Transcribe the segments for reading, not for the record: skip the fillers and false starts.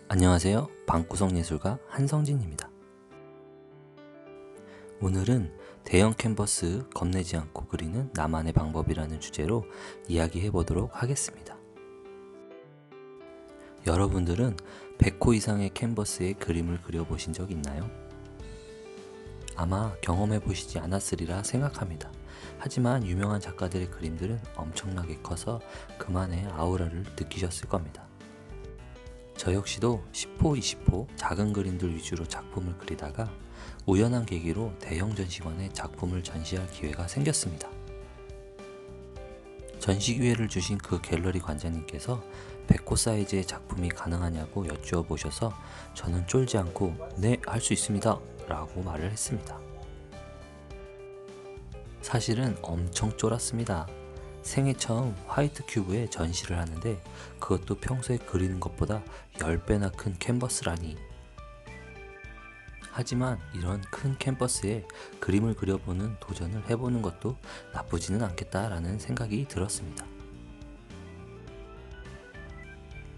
안녕하세요. 방구석 예술가 한성진입니다. 오늘은 대형 캔버스 겁내지 않고 그리는 나만의 방법이라는 주제로 이야기해 보도록 하겠습니다. 여러분들은 100호 이상의 캔버스에 그림을 그려보신 적 있나요? 아마 경험해 보시지 않았으리라 생각합니다. 하지만 유명한 작가들의 그림들은 엄청나게 커서 그만의 아우라를 느끼셨을 겁니다. 저 역시도 10호, 20호 작은 그림들 위주로 작품을 그리다가 우연한 계기로 대형 전시관에 작품을 전시할 기회가 생겼습니다. 전시 기회를 주신 그 갤러리 관장님께서 100호 사이즈의 작품이 가능하냐고 여쭈어 보셔서 저는 쫄지 않고 네, 할 수 있습니다 라고 말을 했습니다. 사실은 엄청 쫄았습니다. 생애 처음 화이트 큐브에 전시를 하는데 그것도 평소에 그리는 것보다 10배나 큰 캔버스라니. 하지만 이런 큰 캔버스에 그림을 그려보는 도전을 해보는 것도 나쁘지는 않겠다라는 생각이 들었습니다.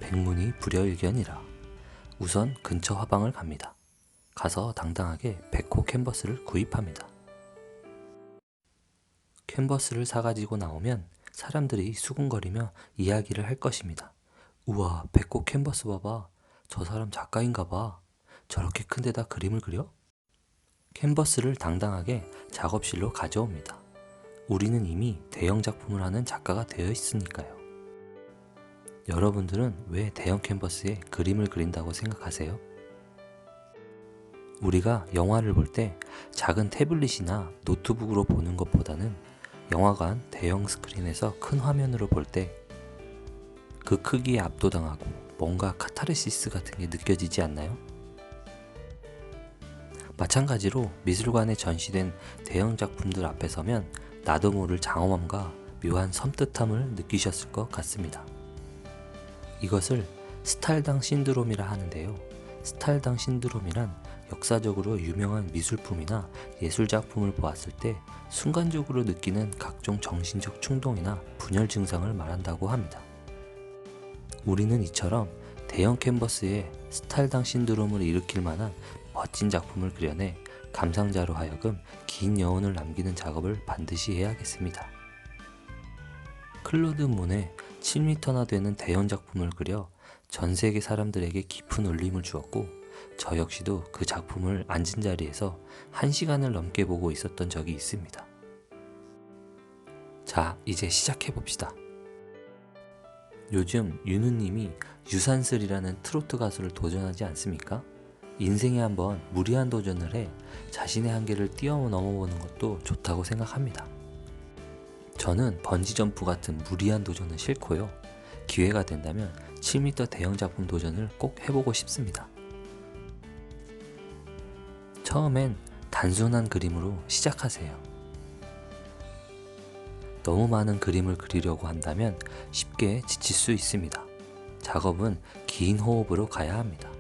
백문이 불여일견이라 우선 근처 화방을 갑니다. 가서 당당하게 100호 캔버스를 구입합니다. 캔버스를 사가지고 나오면 사람들이 수군거리며 이야기를 할 것입니다. 우와, 100호 캔버스 봐봐. 저 사람 작가인가봐. 저렇게 큰 데다 그림을 그려? 캔버스를 당당하게 작업실로 가져옵니다. 우리는 이미 대형 작품을 하는 작가가 되어 있으니까요. 여러분들은 왜 대형 캔버스에 그림을 그린다고 생각하세요? 우리가 영화를 볼 때 작은 태블릿이나 노트북으로 보는 것보다는 영화관 대형 스크린에서 큰 화면으로 볼 때 그 크기에 압도당하고 뭔가 카타르시스 같은 게 느껴지지 않나요? 마찬가지로 미술관에 전시된 대형 작품들 앞에 서면 나도 모를 장엄함과 묘한 섬뜩함을 느끼셨을 것 같습니다. 이것을 스탈당 신드롬이라 하는데요. 스탈당 신드롬이란 역사적으로 유명한 미술품이나 예술작품을 보았을 때 순간적으로 느끼는 각종 정신적 충동이나 분열 증상을 말한다고 합니다. 우리는 이처럼 대형 캔버스에 스탈당 신드롬을 일으킬 만한 멋진 작품을 그려내 감상자로 하여금 긴 여운을 남기는 작업을 반드시 해야겠습니다. 클로드 문의 7m나 되는 대형 작품을 그려 전 세계 사람들에게 깊은 울림을 주었고 저 역시도 그 작품을 앉은 자리에서 1시간을 넘게 보고 있었던 적이 있습니다. 자, 이제 시작해봅시다. 요즘 윤우님이 유산슬이라는 트로트 가수를 도전하지 않습니까? 인생에 한번 무리한 도전을 해 자신의 한계를 뛰어넘어보는 것도 좋다고 생각합니다. 저는 번지점프 같은 무리한 도전은 싫고요. 기회가 된다면 7m 대형 작품 도전을 꼭 해보고 싶습니다. 처음엔 단순한 그림으로 시작하세요. 너무 많은 그림을 그리려고 한다면 쉽게 지칠 수 있습니다. 작업은 긴 호흡으로 가야 합니다.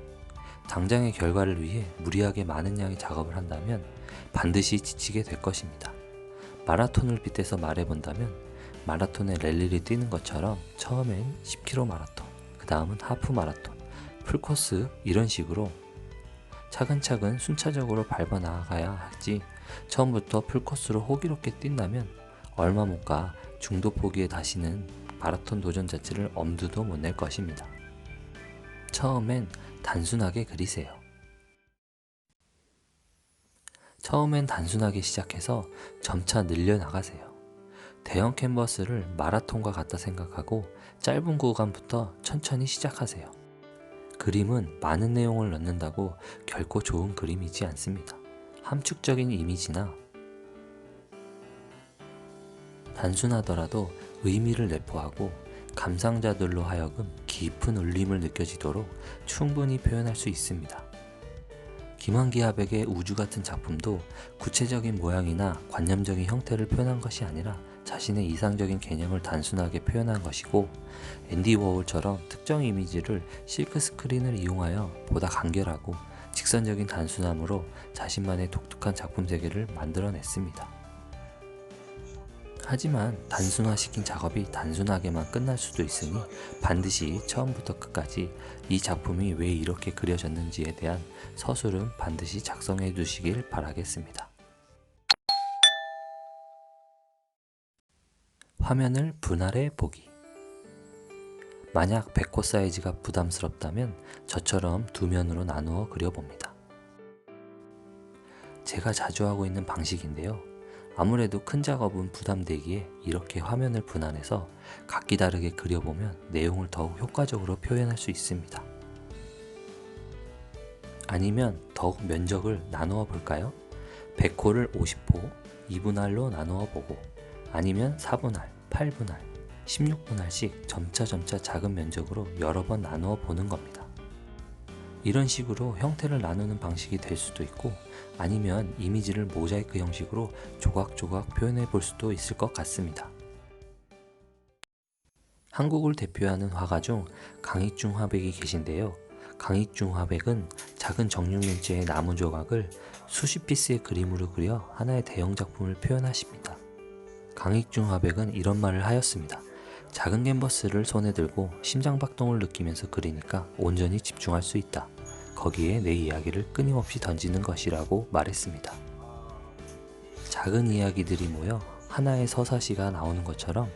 당장의 결과를 위해 무리하게 많은 양의 작업을 한다면 반드시 지치게 될 것입니다. 마라톤을 빗대서 말해본다면 마라톤의 랠리를 뛰는 것처럼 처음엔 10km 마라톤, 그 다음은 하프 마라톤, 풀코스 이런 식으로 차근차근 순차적으로 밟아 나아가야 하지 처음부터 풀코스로 호기롭게 뛴다면 얼마 못 가 중도 포기에 다시는 마라톤 도전 자체를 엄두도 못 낼 것입니다. 처음엔 단순하게 그리세요. 처음엔 단순하게 시작해서 점차 늘려나가세요. 대형 캔버스를 마라톤과 같다 생각하고 짧은 구간부터 천천히 시작하세요. 그림은 많은 내용을 넣는다고 결코 좋은 그림이지 않습니다. 함축적인 이미지나 단순하더라도 의미를 내포하고 감상자들로 하여금 깊은 울림을 느껴지도록 충분히 표현할 수 있습니다. 김한기하백의 우주 같은 작품도 구체적인 모양이나 관념적인 형태를 표현한 것이 아니라 자신의 이상적인 개념을 단순하게 표현한 것이고, 앤디 워홀처럼 특정 이미지를 실크 스크린을 이용하여 보다 간결하고 직선적인 단순함으로 자신만의 독특한 작품 세계를 만들어냈습니다. 하지만 단순화시킨 작업이 단순하게만 끝날 수도 있으니 반드시 처음부터 끝까지 이 작품이 왜 이렇게 그려졌는지에 대한 서술은 반드시 작성해 두시길 바라겠습니다. 화면을 분할해 보기. 만약 백호 사이즈가 부담스럽다면 저처럼 두 면으로 나누어 그려봅니다. 제가 자주 하고 있는 방식인데요. 아무래도 큰 작업은 부담되기에 이렇게 화면을 분할해서 각기 다르게 그려보면 내용을 더욱 효과적으로 표현할 수 있습니다. 아니면 더욱 면적을 나누어 볼까요? 100호를 50호, 2분할로 나누어 보고 아니면 4분할, 8분할, 16분할씩 점차 작은 면적으로 여러 번 나누어 보는 겁니다. 이런 식으로 형태를 나누는 방식이 될 수도 있고 아니면 이미지를 모자이크 형식으로 조각조각 표현해 볼 수도 있을 것 같습니다. 한국을 대표하는 화가 중 강익중 화백이 계신데요. 강익중 화백은 작은 정육면체의 나무 조각을 수십 피스의 그림으로 그려 하나의 대형 작품을 표현하십니다. 강익중 화백은 이런 말을 하였습니다. 작은 캔버스를 손에 들고 심장박동을 느끼면서 그리니까 온전히 집중할 수 있다. 거기에 내 이야기를 끊임없이 던지는 것이라고 말했습니다. 작은 이야기들이 모여 하나의 서사시가 나오는 것처럼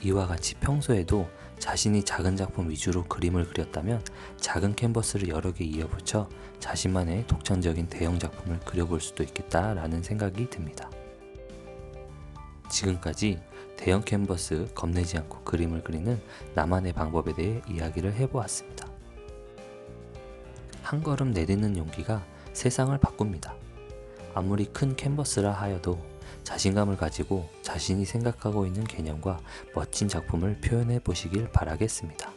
이와 같이 평소에도 자신이 작은 작품 위주로 그림을 그렸다면 작은 캔버스를 여러 개 이어붙여 자신만의 독창적인 대형 작품을 그려볼 수도 있겠다라는 생각이 듭니다. 지금까지 대형 캔버스 겁내지 않고 그림을 그리는 나만의 방법에 대해 이야기를 해보았습니다. 한 걸음 내딛는 용기가 세상을 바꿉니다. 아무리 큰 캔버스라 하여도 자신감을 가지고 자신이 생각하고 있는 개념과 멋진 작품을 표현해 보시길 바라겠습니다.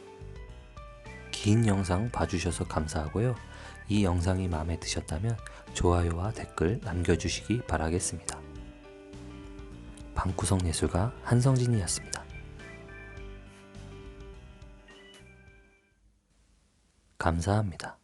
긴 영상 봐주셔서 감사하고요. 이 영상이 마음에 드셨다면 좋아요와 댓글 남겨주시기 바라겠습니다. 방구석예술가 한성진이었습니다. 감사합니다.